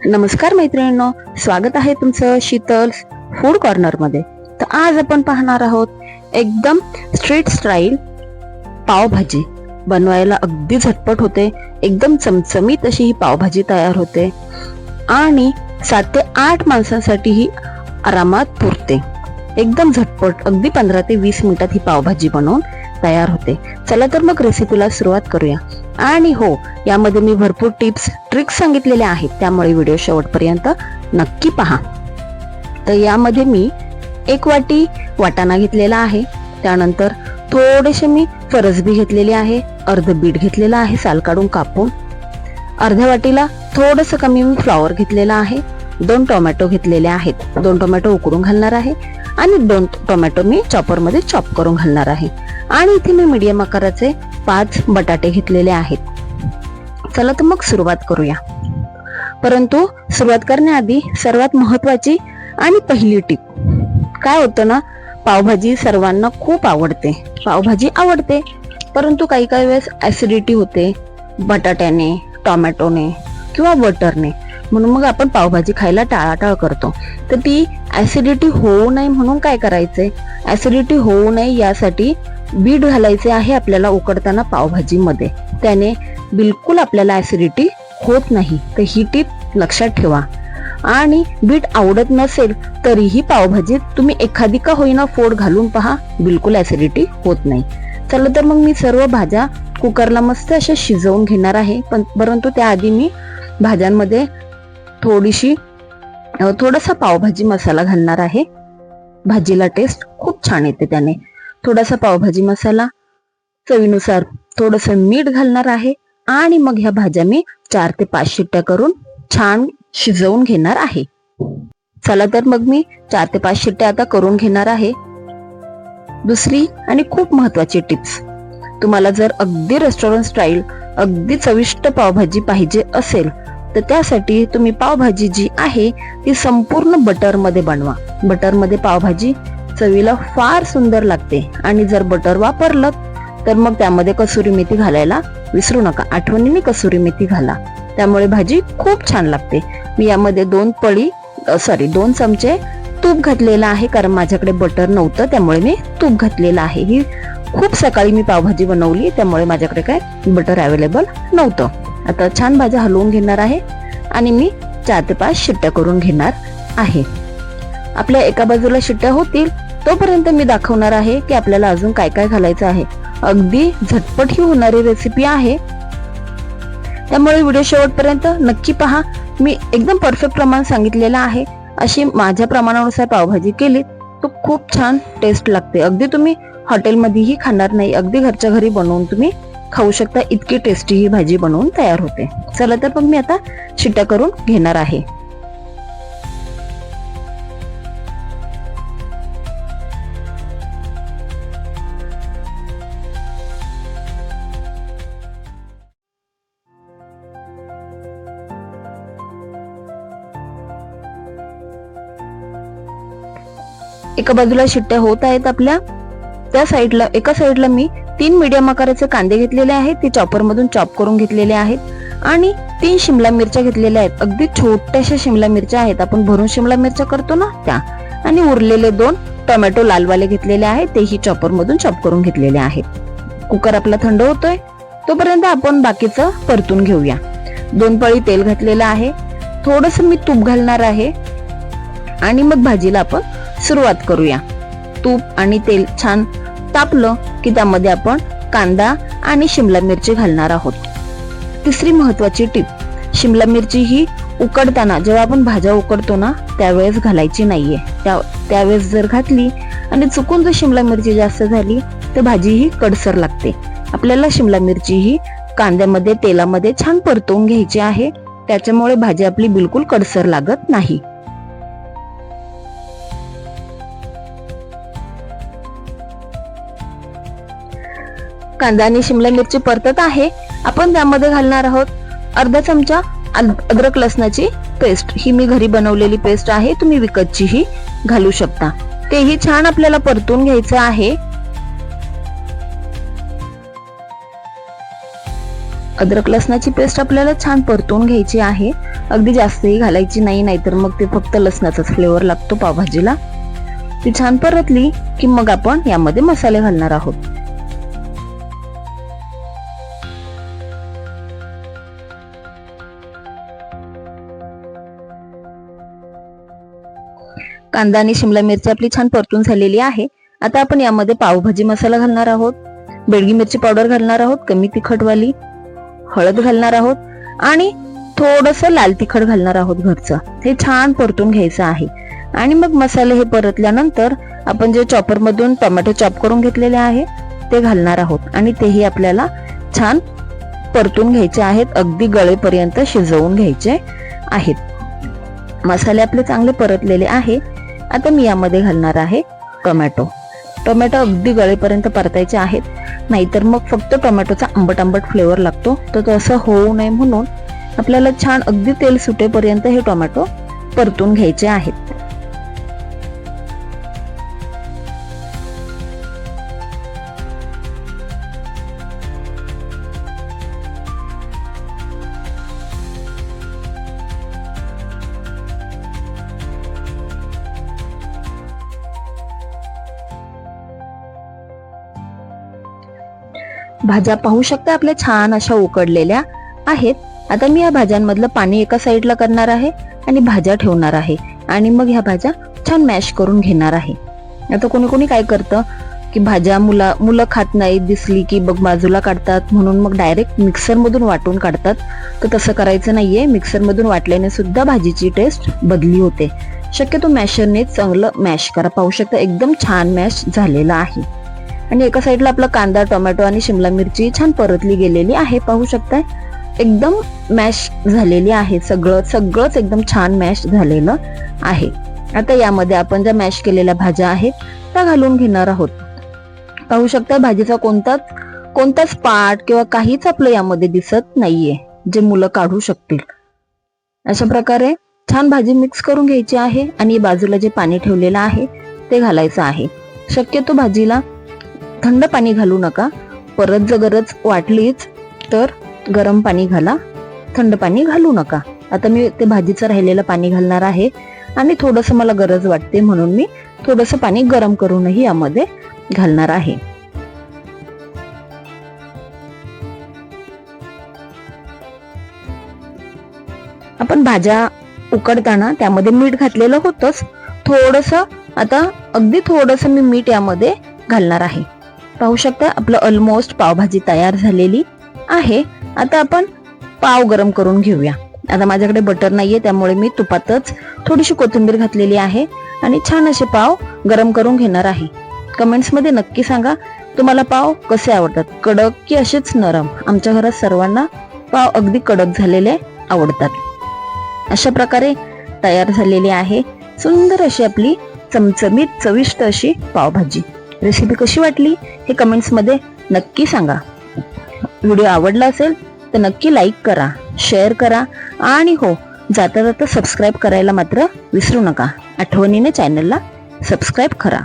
नमस्कार मैत्रिणींनो, स्वागत आहे तुमचं शीतल फूड कॉर्नर मध्ये. तर आज आपण पाहणार आहोत एकदम स्ट्रीट स्टाईल पावभाजी. बनवायला अगदी झटपट होते, एकदम चमचमीत अशी ही पावभाजी तयार होते आणि 7 ते 8 माणसांसाठी ही आरामात पुरते. एकदम झटपट, अगदी 15 ते 20 मिनिटात ही पावभाजी बनवून तयार होते. चला तर मग रेसिपीला सुरुवात करूया. आणि हो, यामध्ये मी भरपूर टिप्स ट्रिक्स सांगितलेल्या आहेत, त्यामुळे व्हिडिओ शेवटपर्यंत नक्की पहा. तर यामध्ये मी 1 वाटी वाटाणा घेतलेला आहे, त्यानंतर थोडेसे मी फरसबी घेतलेले आहे, अर्ध बीट घेतलेला आहे साल काढून कापून, अर्ध्या वाटीला थोडंसं कमी मी फ्लॉवर घेतलेला आहे, 2 टोमॅटो घेतलेले आहेत, 2 टोमॅटो उकडून घालणार आहे आणि 2 टोमॅटो मी चॉपर मध्ये चॉप करून घालणार आहे. आणि इथे मी मीडियम आकाराचे 5 बटाटे घेतलेले आहेत. चला तर मग सुरुवात करूया. परंतु सुरुवात करण्याआधी सर्वात महत्वाची आणि पहिली टीप काय होतं ना, पावभाजी सर्वांना खूप आवडते, पावभाजी आवडते, परंतु काही वेळेस ऍसिडिटी होते बटाट्याने, टोमॅटोने किंवा बटरने, म्हणून मग आपण पावभाजी खायला टाळाटाळ करतो. तर ती ऍसिडिटी होऊ नये म्हणून काय करायचंय, ऍसिडिटी होऊ नये यासाठी बीट घालायचे आहे आपल्याला उकडताना पावभाजी मध्ये, त्याने बिलकुल आपल्याला ऍसिडिटी होत नाही. तर ही टीप लक्षात ठेवा. आणि बीट आवडत नसेल तरीही पावभाजीत तुम्ही एखादी का होईना फोड घालून पहा, बिलकुल ऍसिडिटी होत नाही. चला तर मग मी सर्व भाज्या कुकरला मस्त अशा शिजवून घेणार आहे. परंतु त्याआधी मी भाज्यांमध्ये थोडासा पावभाजी मसाला घालणार आहे. भाजीला टेस्ट खूप छान येते त्याने. थोडासा पावभाजी मसाला, चवीनुसार थोडंसं मीठ घालणार आहे आणि मग ह्या भाज्या मी 4 ते 5 शिट्ट्या करून छान शिजवून घेणार आहे. चला तर मग मी 4 ते 5 शिट्ट्या आता करून घेणार आहे. दुसरी आणि खूप महत्वाची टिप्स, तुम्हाला जर अगदी रेस्टॉरंट स्टाईल अगदी चविष्ट पावभाजी पाहिजे असेल तर त्यासाठी तुम्ही पावभाजी जी आहे ती संपूर्ण बटर मध्ये बनवा. बटर मध्ये पावभाजी चवीला फार सुंदर लागते. आणि जर बटर वापरलं तर मग त्यामध्ये कसुरी मेथी घालायला विसरू नका, आठवणीने कसुरी मेथी घाला, त्यामुळे भाजी खूप छान लागते. मी यामध्ये 2 चमचे तूप घातलेला आहे, कारण माझ्याकडे बटर नव्हतं त्यामुळे मी तूप घातलेलं आहे. ही खूप सकाळी मी पावभाजी बनवली त्यामुळे माझ्याकडे काय बटर अवेलेबल नव्हतं. आता छान भाज्या हलवून घेणार आहे आणि मी 4 ते 5 शिट्ट्या करून घेणार आहे. आपल्या एका बाजूला शिट्ट्या होतील तोपर्यंत मी दाखवणार आहे की आपल्याला अजून काय काय घालायचं आहे. अगदी झटपट ही होणारी रेसिपी आहे, त्यामुळे व्हिडिओ शेवटपर्यंत नक्की पहा. मी एकदम परफेक्ट प्रमाण सांगितलेलं आहे. अशी माझ्या प्रमाणानुसार पावभाजी केली तर खूप छान टेस्ट लागते. अगदी तुम्ही हॉटेलमध्येही खाणार नाही, अगदी घरच्या घरी बनवून तुम्ही खाऊ शकता, इतकी टेस्टी ही भाजी बनवून तयार होते. चला तर मग मी आता शिट्ट्या करून घेणार आहे. एका बाजूला शिट्ट्या होत आहेत आपल्या, त्या साईडला एका साईडला मी 3 मीडियम आकाराचे कांदे घेतलेले आहेत, ते चॉपर मधून चॉप करून घेतलेले आहेत. आणि 3 शिमला मिरच्या घेतलेल्या आहेत, अगदी छोट्याशा शिमला मिरच्या आहेत, आपण भरून शिमला मिरच्या करतो ना त्या. आणि उरलेले 2 टोमॅटो लालवाले घेतलेले आहेत, तेही चॉपर मधून चॉप करून घेतलेले आहेत. कुकर आपला थंड होतोय तोपर्यंत आपण बाकीचं परतून घेऊया. 2 पळी तेल घातलेलं आहे, थोडंसं मी तूप घालणार आहे आणि मग भाजीला आपण सुरुवात करूया. तूप आणि तेल छान तापलं की त्यामध्ये आपण कांदा आणि शिमला मिरची घालणार आहोत. तिसरी महत्वाची टीप, शिमला मिरची ही उकडताना जेव्हा आपण भाज्या उकडतो ना त्यावेळेस घालायची नाहीये. त्यावेळेस जर घातली आणि चुकून जर शिमला मिरची जास्त झाली तर भाजी ही कडसर लागते. आपल्याला शिमला मिरची ही कांद्यामध्ये तेलामध्ये छान परतवून घ्यायची आहे, त्याच्यामुळे भाजी आपली बिलकुल कडसर लागत नाही. कांदा आणि शिमला मिरची परतत आहे. आपण त्यामध्ये घालणार आहोत अर्धा चमचा अद्रक लसणाची पेस्ट. ही मी घरी बनवलेली पेस्ट आहे, तुम्ही विकतचीही घालू शकता. तेही छान आपल्याला परतून घ्यायचं आहे. अद्रक लसणाची पेस्ट आपल्याला छान परतून घ्यायची आहे. अगदी जास्तही घालायची नाही, नाहीतर मग ते फक्त लसणाचाच फ्लेवर लागतो पावभाजीला. ती छान परतली की मग आपण यामध्ये मसाले घालणार आहोत. कांदा आणि शिमला मिरची आपली छान परतून झालेली आहे. आता आपण यामध्ये पावभाजी मसाला घालणार आहोत, बेडगी मिरची पावडर घालणार आहोत, कमी तिखटवाली, हळद घालणार आहोत आणि थोडस लाल तिखट घालणार आहोत घरचं. हे छान परतून घ्यायचं आहे. आणि मग मसाले हे परतल्यानंतर आपण जे चॉपर मधून टोमॅटो चॉप करून घेतलेले आहे ते घालणार आहोत आणि तेही आपल्याला छान परतून घ्यायचे आहेत. अगदी गळेपर्यंत शिजवून घ्यायचे आहेत. मसाले आपले चांगले परतलेले आहे. आता मी यामध्ये घालणार आहे टोमॅटो. टोमॅटो अगदी गळेपर्यंत परतायचे आहेत, नाहीतर मग फक्त टोमॅटोचा आंबट आंबट फ्लेवर लागतो. तर तसं होऊ नये म्हणून आपल्याला छान अगदी तेल सुटेपर्यंत हे टोमॅटो परतून घ्यायचे आहेत. भाज्या पाहू शकता आपल्या छान अशा उकडलेल्या आहेत. आता मी या भाज्यांमधलं पाणी एका साईडला करणार आहे आणि भाज्या ठेवणार आहे आणि मग ह्या भाज्या छान मॅश करून घेणार आहे. आता कोणी कोणी काय करतं की भाज्या मुलं खात नाही दिसली की बघ बाजूला काढतात, म्हणून मग डायरेक्ट मिक्सर मधून वाटून काढतात. तर तसं करायचं नाहीये. मिक्सर मधून वाटल्याने सुद्धा भाजीची टेस्ट बदली होते. शक्यतो मॅशरने चांगलं मॅश करा. पाहू शकता एकदम छान मॅश झालेलं आहे. आणि एका साईडला आपला कांदा, टोमॅटो आणि शिमला मिरची छान परतली गेलेली आहे. पाहू शकताय एकदम मॅश झालेली आहे. सगळंच एकदम छान मॅश झालेलं आहे. आता यामध्ये आपण ज्या मॅश केलेल्या भाज्या आहेत त्या घालून घेणार आहोत. पाहू शकता भाजीचा कोणताच पार्ट किंवा काहीच आपलं यामध्ये दिसत नाहीये जे मुलं काढू शकतील. अशा प्रकारे छान भाजी मिक्स करून घ्यायची आहे आणि बाजूला जे पाणी ठेवलेलं आहे ते घालायचं आहे. शक्यतो भाजीला थंड पाणी घालू नका. परत जर गरज वाटलीच तर गरम पाणी घाला, थंड पाणी घालू नका. आता मी ते भाजीचं राहिलेलं पाणी घालणार आहे आणि थोडंसं मला गरज वाटते म्हणून मी थोडंसं पाणी गरम करूनही यामध्ये घालणार आहे. आपण भाज्या उकडताना त्यामध्ये मीठ घातलेलं होतंच. आता अगदी थोडंसं मी मीठ यामध्ये घालणार आहे. पाहू शकता आपलं ऑलमोस्ट पावभाजी तयार झालेली आहे. आता आपण पाव गरम करून घेऊया. आता माझ्याकडे बटर नाहीये त्यामुळे मी तुपातच थोडीशी कोथिंबीर घातलेली आहे आणि छान असे पाव गरम करून घेणार आहे. कमेंट्स मध्ये नक्की सांगा तुम्हाला पाव कसे आवडतात, कडक की असेच नरम. आमच्या घरात सर्वांना पाव अगदी कडक झालेले आवडतात. अशा प्रकारे तयार झालेली आहे सुंदर अशी आपली चमचमीत चविष्ट अशी पावभाजी. रेसिपी कशी वाटली हे कमेंट्स मध्ये नक्की सांगा. व्हिडिओ आवडला असेल तर नक्की लाईक करा, शेअर करा आणि हो जाता जाता सबस्क्राईब करायला मात्र विसरू नका. आठवणीने चॅनलला सबस्क्राईब करा.